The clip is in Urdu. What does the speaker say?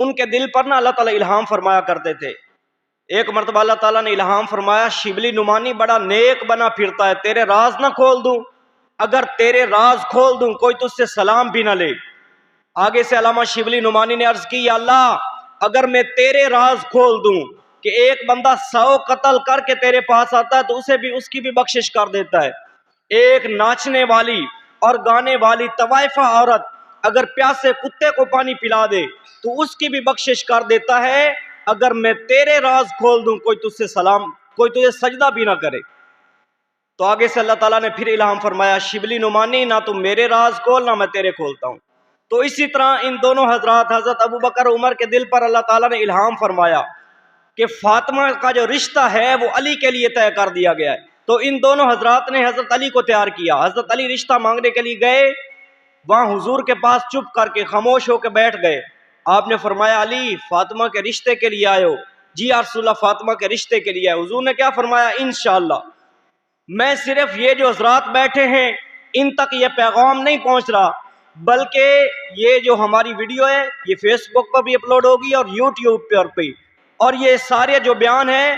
ان کے دل پر نا اللہ تعالیٰ الہام فرمایا کرتے تھے۔ ایک مرتبہ اللہ تعالیٰ نے الہام فرمایا، شبلی نعمانی بڑا نیک بنا پھرتا ہے، تیرے راز نہ کھول دوں؟ اگر تیرے راز کھول دوں کوئی تجھ سے سلام بھی نہ لے۔ آگے سے علامہ شبلی نعمانی نے عرض کی، یا اللہ اگر میں تیرے راز کھول دوں کہ ایک بندہ 100 قتل کر کے تیرے پاس آتا ہے تو اس کی بھی بخشش کر دیتا ہے، ایک ناچنے والی اور گانے والی طوائفہ عورت اگر پیاسے کتے کو پانی پلا دے تو اس کی بھی بخشش کر دیتا ہے، اگر میں تیرے راز کھول دوں کوئی تجھے سجدہ بھی نہ کرے۔ تو آگے سے اللہ تعالیٰ نے پھر الہام فرمایا، شبلی نعمانی نہ تم میرے راز کھول نہ میں تیرے کھولتا ہوں۔ تو اسی طرح ان دونوں حضرات حضرت ابوبکر عمر کے دل پر اللہ تعالیٰ نے الہام فرمایا کہ فاطمہ کا جو رشتہ ہے وہ علی کے لیے طے کر دیا گیا ہے۔ تو ان دونوں حضرات نے حضرت علی کو تیار کیا، حضرت علی رشتہ مانگنے کے لیے گئے، وہاں حضور کے پاس چپ کر کے خاموش ہو کے بیٹھ گئے۔ آپ نے فرمایا، علی فاطمہ کے رشتے کے لیے آئے ہو؟ جی یا رسول اللہ فاطمہ کے رشتے کے لیے آئے۔ حضور نے کیا فرمایا؟ انشاءاللہ۔ میں صرف یہ جو حضرات بیٹھے ہیں ان تک یہ پیغام نہیں پہنچ رہا، بلکہ یہ جو ہماری ویڈیو ہے یہ فیس بک پر بھی اپلوڈ ہوگی اور یوٹیوب پر بھی، اور یہ سارے جو بیان ہیں